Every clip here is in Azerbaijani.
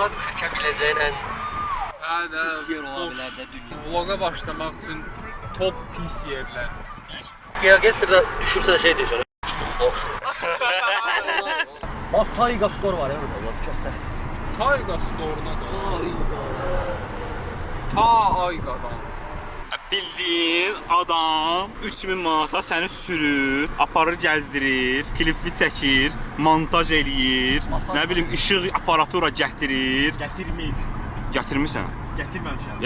çekebileceğin en pis yer olabilərdə dünya. Vloga başlamaq üçün top pis yerlər. Geogesir'da düşürsen şey diyorsun. Boş. Bak Tayga Store var ya burada. Tayga Store'una da. Tayga'dan. Bildiğin adam 3000 manata səni sürür, aparır gəzdirir, klipli çəkir, montaj eləyir, nə bilim işıq aparatura gətirir. Gətirmirsən? Gətirməmişəm.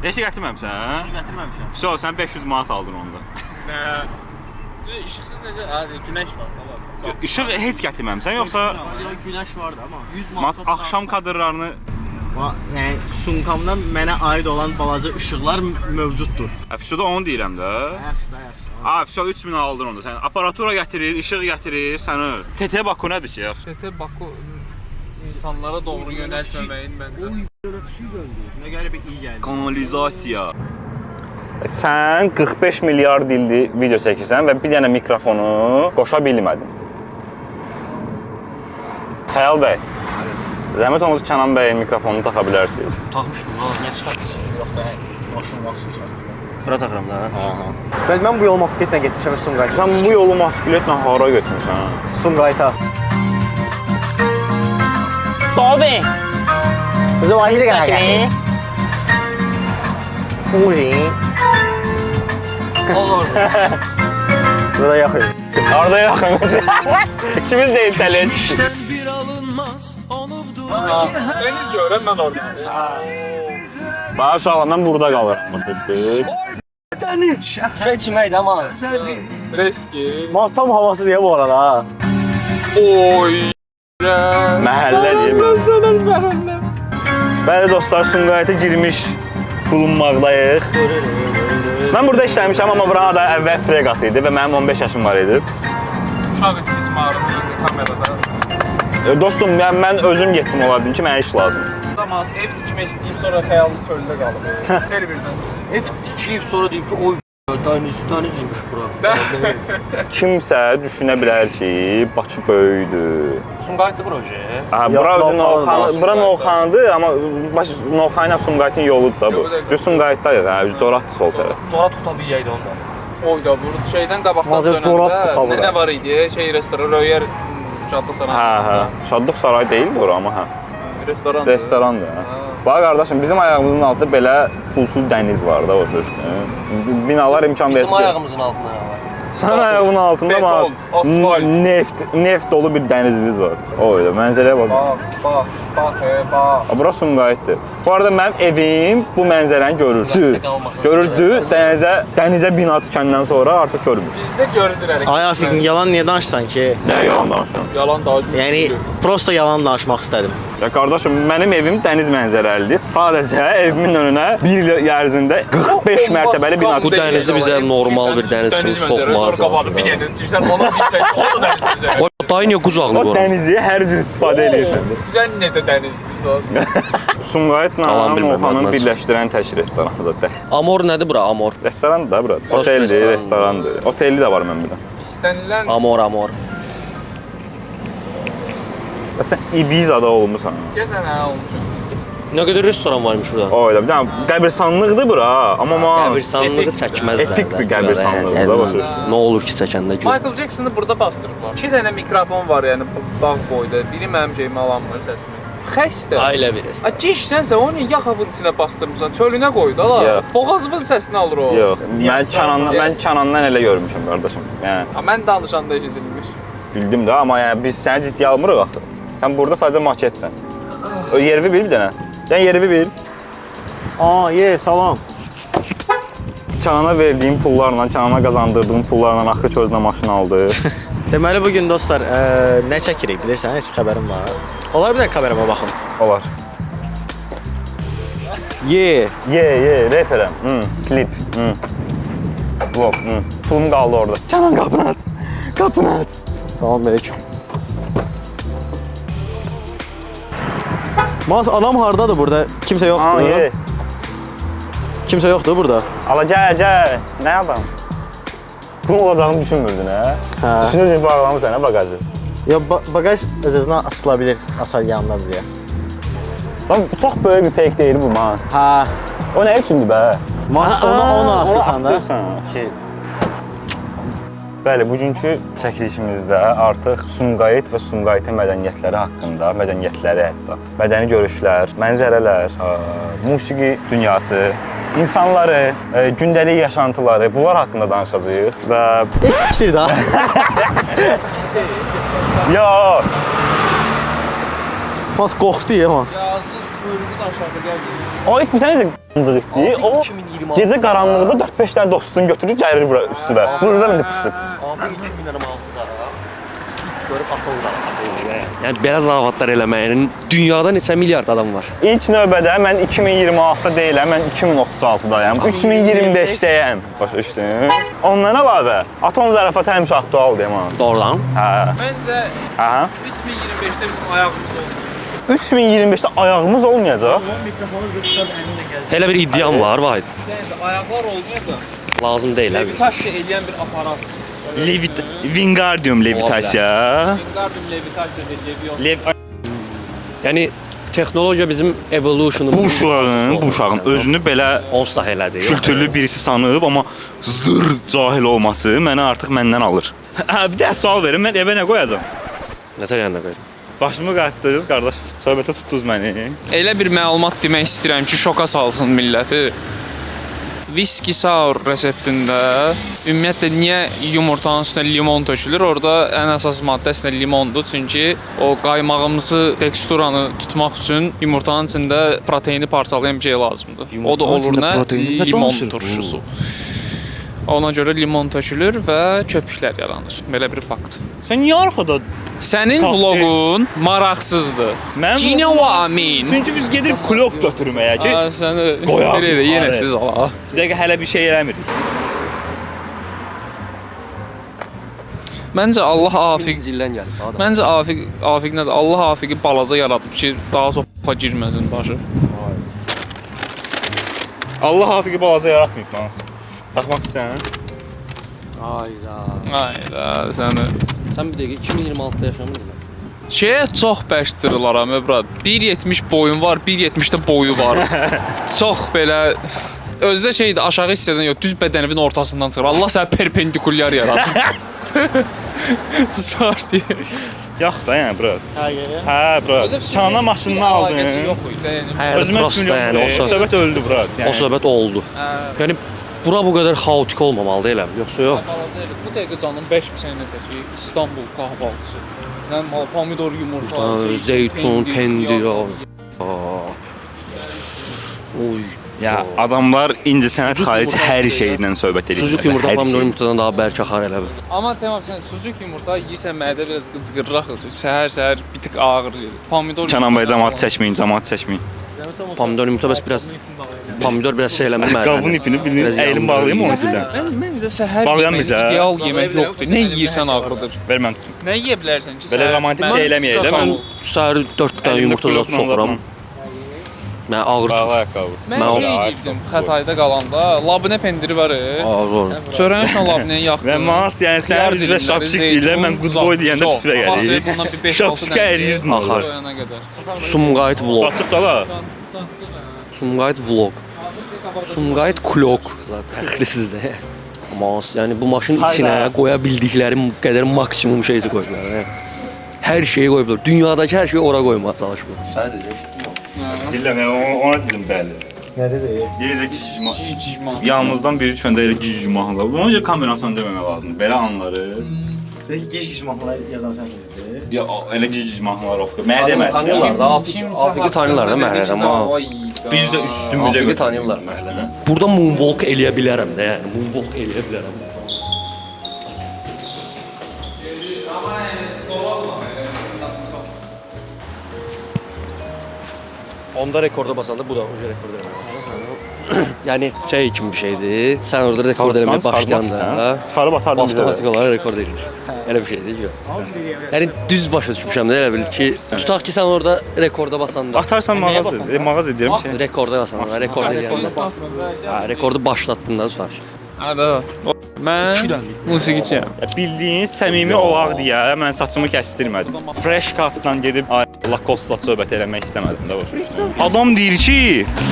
Heç gətirməmsən? Gətirməmişəm. Vəsə, sən 500 manat aldın onda. Nə? İşıqsız necə? Hadi günəş var. İşıq heç gətirməmsən yoxsa Günəş vardı amma 100 axşam kadrlarını yəni sumkamdan mənə aid olan balaca işıqlar mövcuddur. Əfsuda onu deyirəm də. Yaxşı. Əfsuda 3000 aldın onda. Sən aparatura gətirir, işıq gətirir, səni. TT Baku nədir ki yaxşı? TT Baku insanlara doğru yönəltməməyin məncə. Nə qəribə iyi gəldi. Kanalizasiya. Sən 45 milyard ildir video çəkirsən və bir dənə mikrofonu qoşa bilmədin. Xəyal bəy, zəhmət olmasa Kənan bəyin mikrofonunu taxa bilərsiniz. Taxmışdım, nə çıxartdınız? Yox da, maşın çıxartdım. Bura taxıram da. Bəli, mən bu yolu motosikletlə getmişəm Sumqayıta. Sən bu yolu motosikletlə hara götürmüsən? Sumqayıta. Abi. Bizim ailə gəlir. Uy. Olur. Burada yaxınız. Arada yaxınız. İkimiz də intellekt. Deniz görəm mən orada. Bax uşaqlar, mən burada qalıram. Deniz. Şey içməkdir ama. Reski. Tam havası deyə bu arada ha. Oy. Məhəllə deyim. Məsələn məhəllə. Bəli dostlar, Sumqayıta girmiş bulunmaqdayıq. Mən burada işləmişəm, amma buranın da əvvəl freqat idi və mənim 15 yaşım var idi. Uşaq istismarı kamerada. Dostum, mən özüm getdim, olardım ki, mənə iş lazım. Zamaz ev tikmək istəyib, sonra xəyalım çöldə qalıb. Tel birdən. Ev tikib sonra deyib ki, oy denizmiş bura. Kimsə düşünə bilər ki, Bakı böyükdür. Sumqayıtlı proje. Bura Novxanıdır, amma Novxanı ilə Sumqayıtın yoludur da bu. Sumqayıtdayıq, Coratdır sol tərəf. Corat qutabı yeydi onda. Oy da bu şeydən qabaqdan dönəndə nə var idi? Şey restoran, Röyer Şadlıq Sarayı. Hə. Şadlıq Sarayı deyil bura, amma hə. Restoran. Restorandır. Bax qardaşım, bizim ayağımızın altında belə pulsuz dəniz var da o sözdə. Binalar imkan verir. Bizim ayağımızın altında var. Sənin ayağının altında beton, asfalt, neft dolu bir dənizimiz var. O öyle, mənzərəyə bax. Bax. Bura Sumqayıtdır. Bu arada mənim evim bu mənzərəni görürdü. Dənizə bina tikəndən sonra artıq görmür. Bizdə görünür. Ay Afiq, yalan niyə danışsan ki? Nə yalan danışıram? Yalan daha güclü. Yəni, prosta yalan danışmaq istədim. Ya qardaşım, mənim evim dəniz mənzərəlidir. Sadəcə evimin önünə bir il ərzində 45 mərtəbəli bina Bu dənizi bizə normal bir dəniz kimi soxmaz. Bir deniz istəyirsən, ona bir tək, o da dəniz bizə. O dayı niyə qucaqlı O bu? dənizi hər cür istifadə edirsən. Güzel necə dənizdir. Sumqayıtla Novxanı birləşdirən tək restorandır. Amor nədir bura, Amor? Restorandır da bura. Oteldir, restorandır. Otelli də var mən biləm. İstənilən... Amor. Sən Ibizada olmusan. Gəsən hə olmuşam. Nə qədər restoran varmış burada? Öyle, bir dənə qəbirstanlıqdır bura, amma Qəbirstanlığı çəkməzlər. epik bir qəbirstanlıqdır da başa. Nə olur ki, çəkəndə gör. Michael Jackson'ı burada bastırıblar. 2 dənə mikrofon var, yəni dağ boyda. Biri mənim şeyimi alanmır səsimi. Xəstə. Ailə bir restoran. Gişsənsə onu yaxavın içinə bastırmısan, çölünə qoydu ala. Boğazımın səsini alır o. Yox, mən Kənandan elə görmüşəm qardaşım. Yəni Mən danışanda eşidilmiş. bildim də, amma yəni biz səni ciddiyə almırıq axı. Sən burada sadəcə maketsən. O yerivi bil bir dənə. Yəni yerivi bil. Salam. Kənana verdiyim pullarla, Kənana qazandırdığım pullarla axı közünə maşın aldı. Deməli bugün dostlar, nə çəkirik bilirsən? Heç xəbərim var. Olar bir dənə kamerama baxın. Olar. Referəm. Klip. Vlog. Pulum qaldı orada. Kənan qapını aç. Qapını aç. Salam aleyküm. Mas adam hardadır burada? Kimsə yoxdur. Kimsə yoxdur burada. Ala gəl. Nə adam? Bunun olacağını düşünmürdün hə? Düşünürdün bağlamı sənə bagajı. Ya bagaj öz-özünə açıla bilir, asar yanındadır deyə. Lan bu çox böyük bir fake deyil bu mas. Ha, O nə üçündür bə? mas onu asırsan da. Okey. Bəli, bugünkü çəkilişimizdə artıq Sumqayıt və Sumqayıtın mədəniyyətləri haqqında, mədəniyyətləri hətta, mədəni görüşlər, mənzərələr, musiqi dünyası, insanları, gündəlik yaşantıları, bunlar haqqında danışacağıq və... İkisir daha. Ya, Mas qorxdu ya mas. Yazsız buyruğu da aşağıda gəldi. o ilk bizə necə qıncıq o 2026 gecə qaranlıqda 4-5 dənə dostunu götürür, gəlir bura üstünə. Burada indi pısıb. Abi 2026-da görüb atonlar. Yəni belə zavadatlar eləməyin dünyada neçə milyard adam var. İlk növbədə mən 2026-da deyiləm, mən 2036-dayam, 2025-dəyəm. Başa düşdün? Ondan əlavə, atom zarafatı həmişə aktualdır amma. Doğrudan. Hə. Məncə Aha. 2025-də bizim ayağımız oldu. 2025-də ayağımız olmayacaq. Elə bir iddiam var, Vahid. Yəni ayaqlar olmayacaq. Lazım deyil abi. Levitasiya eləyən bir aparat. Wingardium levitasiya. Wingardium levitasiya ediyor. Yəni texnologiya bizim evolution'umuz. Bu uşağın özünü belə onsuz da elədir. kültürlü birisi sanıb, amma zır cahil olması mənə artıq məndən alır. Bir də sual verin, mən evə nə qoyacam? Nətər yanına qoyur? Başımı qatdınız, qardaş, söhbətə tutdunuz məni. Elə bir məlumat demək istəyirəm ki, şoka salsın milləti. Whisky sour reseptində ümumiyyətlə niyə yumurtanın üstünə limon tökülür? Orada ən əsas maddə əslində limondur. Çünki o qaymağımsı teksturanı tutmaq üçün yumurtanın içində proteini parçalayan bir şey lazımdır. O da olur nə? Limon turşusu. Ona görə limon tökülür və köpüklər yaranır. Belə bir fakt. Sən niyə arxada? Sənin vlogun maraqsızdır. Mənim Do you know what I mean? Çünki biz gedirik klok götürməyə ki, Səni qoyaq. belə yenə siz ala. bir dəqiqə hələ bir şey eləmirik. Məncə Allah afiq. İldən gəlib adam. Məncə afiq nədir? Allah afiqi balaca yaradıb ki, daha çox girməsin başı. Allah hafiqi balaca yaratmayıb lan. Baxmaq istəyən. Ayda. Ayda səni. Sən bir dəqiqə 2026-da yaşamırdın. Şeyə çox bəştirilaram öbrad. 1.70 boyun var, 1.70 də boyu var. Çox belə özdə şeydir, aşağı hissədən yox, düz bədəninin ortasından çıxır. Allah səni perpendikulyar yaradıb. Sorry. Yox da yəni, bro. Həqiqətən. Hə, bro. Kana maşınını aldın. Yox idi. Hə, prosta yəni o söhbət öldü, bro. o söhbət oldu. Yəni bura bu qədər xaotik olmamalıdır elə, yoxsa yox? Bu dəqiqə canım 5 sənətə ki, İstanbul kahvaltısı. Nə mal, pomidor, yumurta, Zeytun, pendir. Oy. Ya adamlar incəsənət xarici hər şeydən söhbət edirlər. Sucuk yumurta pomidor yumurtadan daha bərk axar elə bir. Amma tamam, sən sucuk yumurta yeyirsən, mədə biraz qızqırraq olur. Səhər bir tık ağır gedir. Pomidor. Kənan bəy cəmaət çəkməyin, cəmaət çəkməyin. Pomidor yumurta bəs biraz pomidor biraz şey eləmir mədə. Qavun ipini bildiğiniz əylim bağlayım onu sizə. Məncə səhər Bağlayan yeməyi bizə. ideal yemək yoxdur. Nə yeyirsən ağrıdır. Ver mən tutum. Nə yeyə bilərsən ki? Belə romantik şey eləməyək də mən. Səhər 4 dənə yumurta da soxuram. Mən ağır Bağlı tutur. ayaqqabı. Mən şey yedim Xətayda qalanda, labnə pendiri var. Ağır. Çörəyin üstünə labnəni yaxdı. Və mas yəni sən üzvə şapşik deyirlər, mən good boy deyəndə pisvə gəlir. Bundan bir 5-6 Şapşika əriyirdin Axar. orada. Sumqayıt vlog. Çatdıq da la. Sumqayıt vlog. Sumqayıt klok. Fəxri sizdə. Mas, yəni bu maşının içinə qoya bildikləri qədər maksimum şeyi qoyublar. Hər şeyi qoyublar. Dünyadakı hər şeyi ora qoymağa çalışıblar. Sadəcə. Bilirəm, ona dedim bəli. Nə dedi? Deyirlər ki, yalnızdan biri düşəndə elə gic mahnılar. Ona görə kamerasını deməmək lazımdır. Belə anları. Peki gec mahnılar yazan sən dedi. Ya elə gic mahnılar oxuyur. Mənə demədi. Tanıyırlar da, Afiqi tanıyırlar da məhəllədə, amma Biz də üstümüzə Afiqi götürürük. tanıyırlar məhəllədə. Burada moonwalk eləyə bilərəm də, yəni moonwalk eləyə bilərəm. Onda rekorda basanda bu da uca rekord eləmək. Yəni şey kimi bir şeydir. Sən orada rekord eləməyə başlayanda Çıxarıb atardın bizə. avtomatik olaraq rekord edir. Elə bir şeydir ki. Yəni düz başa düşmüşəm də elə bil ki, tutaq ki sən orada rekorda basanda Atarsan mağazı, mağaz edirəm şey. rekorda basanda, rekord eləyəndə. Ha, rekordu başlatdın da tutaq ki. Hə, mən musiqiçiyəm. Bildiyin səmimi olaq deyə mən saçımı kəstirmədim. Fresh cut-dan gedib Lacoste söhbət eləmək istəmədim də başa. Adam deyir ki,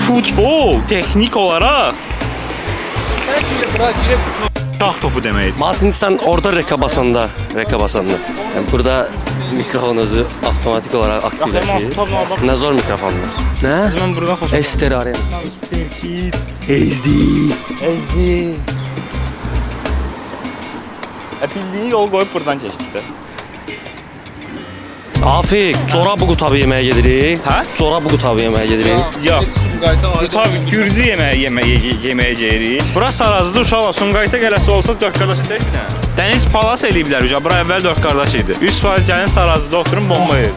futbol texnik olaraq şah topu deməkdir. Mas indi sən orada reka basanda. Yəni burada mikrofon özü avtomatik olaraq aktivləşir. Nə zor mikrofondur. Nə? Mən buradan xoşum. Ester Arena. Ezdi. Bildiyin yol qoyub buradan keçdik də. Afik, Corabı qutabı yeməyə gedirik. Hə? Corabı qutabı yeməyə gedirik. Yox. Tabii Gürcü yeməyə yeyirik. Bura Sarazıdır, uşaqlar. Sumqayıta gələsi olsa 4 qardaş edək bir dənə. Dəniz Palas eləyiblər uca. Bura əvvəl 4 qardaş idi. 100% gəlin Sarazıda oturun bomba yer.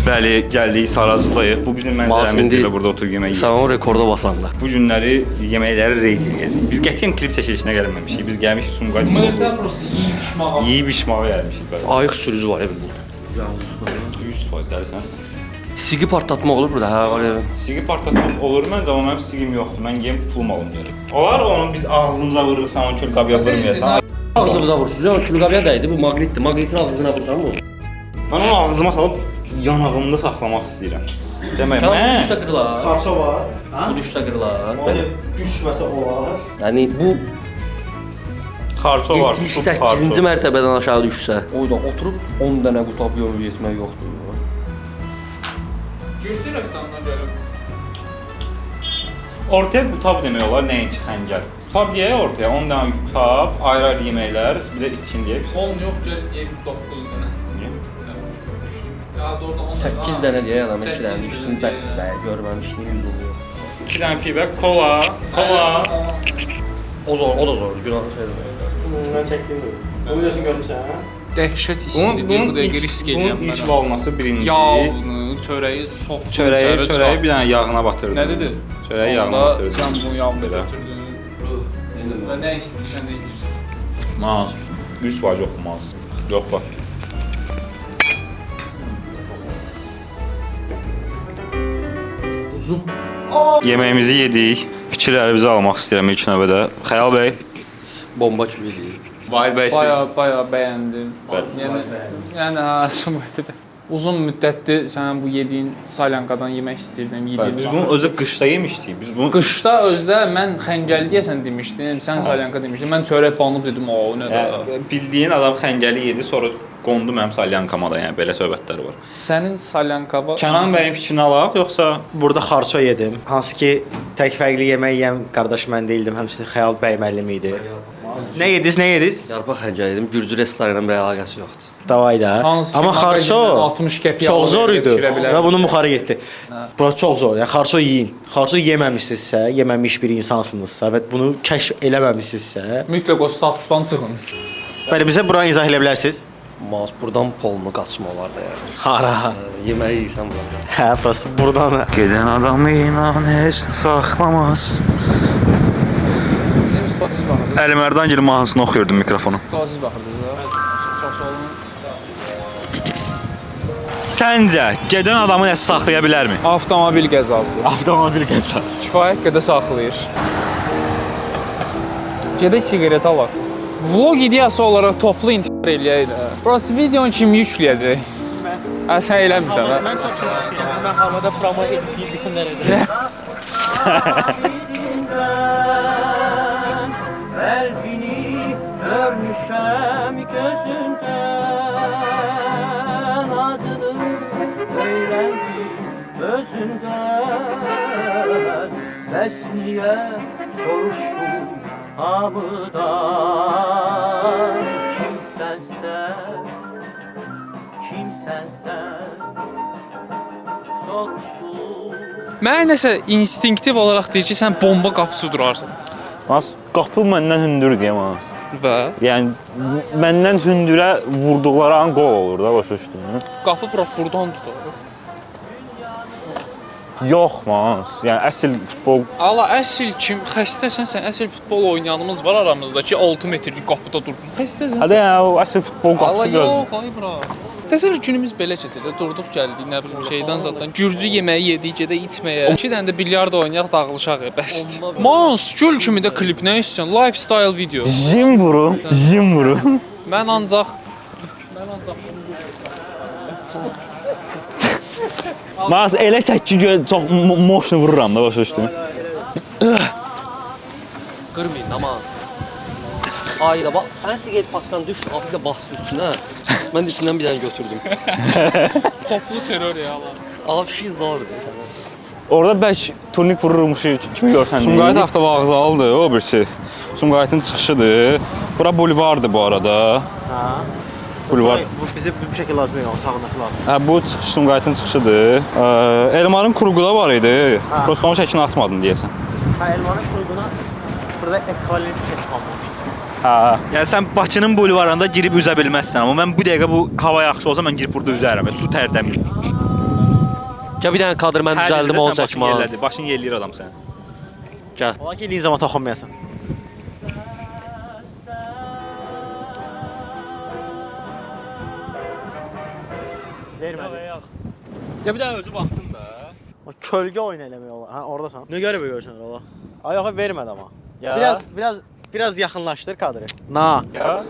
Bəli, gəldik Sarazıdayıq. Bu bizim mənzərəmizdir və burada oturub yemək Sən yeyəcəyik. o rekorda basanda. Bu günləri yeməkləri reyd edəcəyik. Biz qətiyyən klip çəkilişinə gəlməmişik. Biz gəlmişik Sumqayıt. Yeyib içmağa gəlmişik. Ayıq sürücü var bildiyin. 100% dəlisən sən. Sigi partlatmaq olur burada, hə, var ya. Sigi partlatmaq olur məncə, amma mənim sigim yoxdur. Mən yem pulum alım gəlir. Olar onu biz ağzımıza vururuq, sən onu külqabıya vurmayasan. Ağzımıza vursunuz. Yəni külqabıya dəydi, bu maqnitdir. Maqnitin ağzına vursan mı? Mən onu ağzıma salıb yanağımda saxlamaq istəyirəm. Demək Bu mən düşdə qırılar. Xarça var. Bu düşdə qırılar. Hani düşməsə olar. Yəni bu xarço var, su 8-ci xarço. mərtəbədən aşağı düşsə, oyda oturub 10 dənə qutab yol getmək yoxdur. Gürcü restoranına gəlib. Ortaya qutab demək olar, nəinki xəncər. Qutab deyək ortaya, 10 dənə qutab, ayrı-ayrı yeməklər, bir də içkin deyək. 10 yox, gəlib deyib 9 dənə. Niyə? Ya doğrudan 10. 8 dənə deyə adam 2 8 dənə düşsün, dənə bəs də görməmişliyim yüz oluyor. 2 dənə pivə, kola. O da zordur, günah şeydir. Mən çəkdim. Bu videosunu görmüsən, hə? Dəhşət hisslidir, bu dəqiqə risk eləyəm Bunun ilk mən. olması birinci. Yağını, çörəyi soxdum, Çörəyi bir dənə yağına batırdım. Nə dedi? Çörəyi yağına Onda batırdım. sən bu yağını Belə. götürdün. Və nə istəyirsən də edirsən. Maz. 100 var yoxmaz. Yox var. Uzun. Yeməyimizi yedik. Fikirlərimizi almaq istəyirəm ilk növbədə. Xəyal bəy. Bomba kimi deyil. Vahid bəy siz. Baya bəyəndim. Bəli. Yəni Sumqayıtda uzun müddətdir sənin bu yediyin salyankadan yemək istirdim, yedim. Biz bunu özü qışda yemişdik. Biz bunu Qışda özdə mən xəngəli deyəsən demişdim, sən salyanka demişdin. Mən çörək banıb dedim, o nə də. bildiyin adam xəngəli yedi, sonra qondu mənim salyankama da, yəni belə söhbətlər var. Sənin salyankava Kənan bəyin fikrini alaq, yoxsa Burada xarça yedim. Hansı ki tək fərqli yemək yeyən qardaş mən deyildim. Həmçinin Xəyal bəy müəllim idi. Nə yediniz? Yarpaq xəncəl yedim, Gürcü restoranla bir əlaqəsi yoxdur. Davay da. Hansı ki, Amma xarço 60 qəpiyə çox zor idi pişirə bilərdim. və bunu buxarı getdi. Burası çox zor. Yəni xarço yeyin. Xarço yeməmisinizsə, yeməmiş bir insansınızsa və bunu kəşf eləməmisinizsə, mütləq o statusdan çıxın. bəli bizə bura izah edə bilərsiniz. Mas buradan polunu qaçma olar da yəni. Hara? Yeməyi yeyirsən buradan. Hə, burası buradan. gedən adam inan heç saxlamaz. Əli Mərdan Gil mahnısını oxuyurdum mikrofonu. Qaziz baxırdınız da. Çox sağ olun. Səncə gedən adamı nəsə saxlaya bilərmi? Avtomobil qəzası. Avtomobil qəzası. Kifayət qədər saxlayır. Gedək siqaret alaq. Vlog ideyası olaraq toplu intihar eləyək də. Burası videonun kimi yükləyəcək. Sən eləmirsən hə? Mən çox istəyirəm. Mən havada promo etdiyim günlərdə. Kalbini görmüşəm gözündən adını öyrəndim özündən bəs niyə soruşdum hamıdan kimsənsə soruşdum. Mənə nəsə instinktiv olaraq deyir ki, sən bomba qapısı durarsan. Mas qapı məndən hündür deyə mas. Və Yəni məndən hündürə vurduqları an qol olur da, başa düşdün? qapı buradan tutur. Yox mas. Yəni əsl futbol Ala əsl kim xəstəsən sən, əsl futbol oynayanımız var aramızda ki 6 metrlik qapıda durur. Xəstəsən. Hə də yəni o əsl futbol Allah qapısı biraz. yox, ay bura. Təsəvvür günümüz belə keçir də, durduq gəldik, nə bilim şeydən zaten Gürcü yeməyi yedik, gedə içməyə. 2 dənə də bilyard oynayaq, dağılışaq, bəsdir. Mans, gül kimi də klip nə istəyirsən? Lifestyle video. Jim vurun. Mən ancaq Mas elə çək ki, çox motion vururam da başa düşdün. Qırmayın ama. Hayır bak sen sigaret paskan düştü abi de bastı üstüne. Ben de içinden bir tane götürdüm. Toplu terör ya Allah. Abi şey zordu sana. Orada bəlkə turnik vururmuş kimi görsən. Sumqayıt avtovağzalıdır o birisi. Sumqayıtın çıxışıdır. Bura bulvardır bu arada. Ha. Bulvar. Bu bize bu şəkil lazım deyil, sağındakı lazım. Hə, bu çıxış Sumqayıtın çıxışıdır. Elmarın kurğuda var idi. Prosta onun şəklini atmadın deyəsən. Ha, elmanın kurduğuna burada ekvivalent bir şəkil qalmamışdı. Hə. Yəni sən Bakının bulvarında girib üzə bilməzsən, amma mən bu dəqiqə bu hava yaxşı olsa mən girib burada üzərəm. Su tərtəmizdir. Ya bir tane kadr ben düzeldim onu çəkmaz. Başın yelləyir adam sən. Gel. Ola ki, elin zaman toxunmayasan. Vermədi. Ya bir dənə özü baxsın da. O kölgə oyunu eləmək olar. Ha, oradasan. Ne görə görsən ola? Ay yox, vermədi amma. Ya. Biraz yaxınlaşdır kadrı. Na.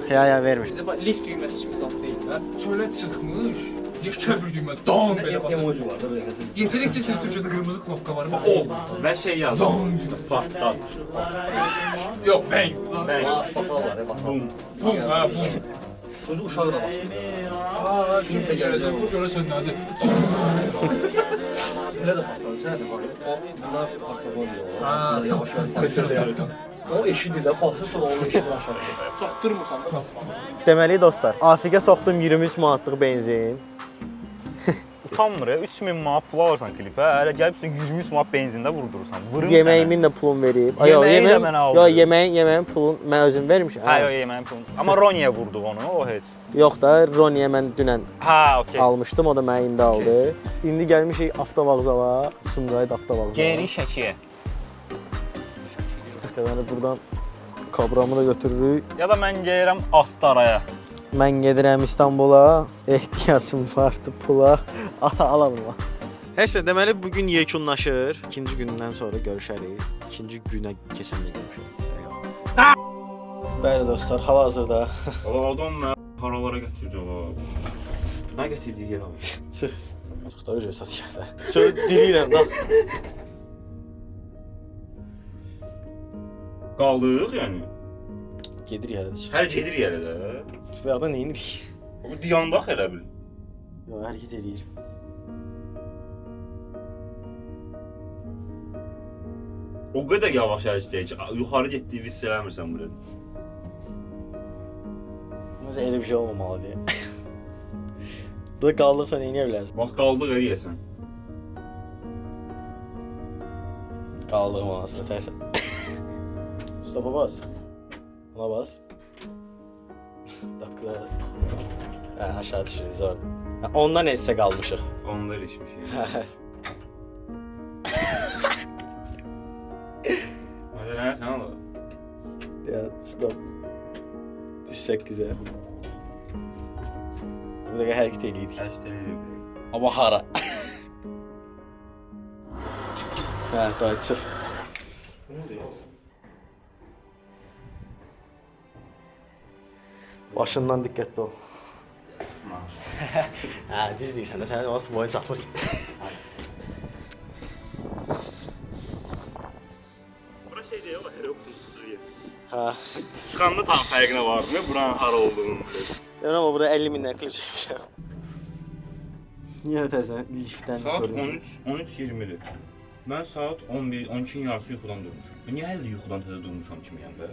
Ya vermir. Lift düyməsi kimi zat deyil də. Çölə çıxmış. Yekə bir düymə. Dam belə basır. Emoji var da böyle. Yetenek sesini Türkçədə qırmızı knopka var. O. Və şey yazdım. Patlat. Yox, bang. Bas basal var ya basal. Bum, ha, bum. Kuzu uşağı da basır. Aa, kimsə gələcək, bu görəsən nədir? Elə də patlar. Sən də var. O bunlar patlar oluyor. Ha, Bunlar yavaş yavaş. O eşidir də basır sonra onu eşidir aşağı. Çatdırmırsan da. Deməli dostlar, Afiqə soxdum 23 manatlıq benzin. Utanmır ya. 3000 manat pul alırsan klipə. Elə gəlib 23 manat benzində vurdurursan. Vırım Yeməyimin də pulunu verib. Yeməyi də mən aldım. Yo, yeməyin pulunu mən özüm vermişəm. Hə, yox, yeməyin pulunu. Amma Roniyə vurduq onu, o heç. Yox da, Roniyə mən dünən Hə, okey. almışdım, o da mənə indi aldı. İndi gəlmişik avtovağzala, Sumqayıt avtovağzala. Geri Şəkiyə. Deməli buradan kabramı da götürürük. Ya da mən gəlirəm Astaraya. Mən gedirəm İstanbula, ehtiyacım vardı pula, alamaz. Heç də deməli bugün yekunlaşır. İkinci gündən sonra görüşərik. İkinci günə keçəndə görüşərik. Bəli dostlar, hal-hazırda Adam mən haralara götürəcək o. Nə götürdük yer abi? çıx. Çıx da öcə satışa da. Çıx dilirəm da. Qaldıq yəni. Gedirik hələ də çıx. Hər gedir yerə də. Bayaqda nə inirik? Bu diyandaq elə bil. Yo, hərəkət eləyir. O qədər yavaş hərəkət edir ki, yuxarı getdiyi hiss eləmirsən burada. Necə elə bir şey olmamalı deyə. Burada qaldıqsa nə edə bilərsən? Bax qaldıq eləyəsən. Qaldığım anasını tərsən. Stopa bas. Ona bas. Dakika. Hə, aşağı düşürüz orada. Hə, ondan etsə qalmışıq. Onda eləşmişik. Hə. Hadi nə sən ala? Ya stop. Düş 8-ə. Bu da hərəkət eləyirik. Hərəkət eləyirik. Amma hara? Hə, daha çıx. Başından diqqətli ol. Hə, düz deyirsən də, sənin olsun boyun çatmır. Bura şey deyil, Herox'un sıxır yer. Hə. Çıxanda tam fərqinə vardın, buranın hara olduğunu bilirdim. Deyirəm amma burada 50 mindən klip çəkmişəm. Yenə təzədən liftdən Saat görüntü. 13:20-dir. Mən saat 11, 12-nin yarısı yuxudan durmuşam. Niyə hələ də yuxudan təzə durmuşam kimiyəm də?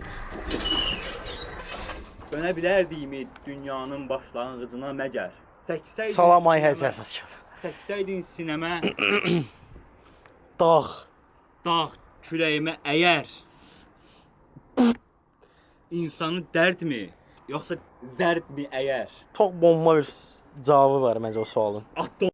Dönə bilərdiyimi dünyanın başlanğıcına məgər. Çəksəydin Salam ay Həzər Satkar. Çəksəydin sinəmə Dağ. dağ kürəyimə əyər. İnsanı dərdmi, yoxsa zərbmi əyər? Çox bomba bir cavabı var məncə o sualın. Atdı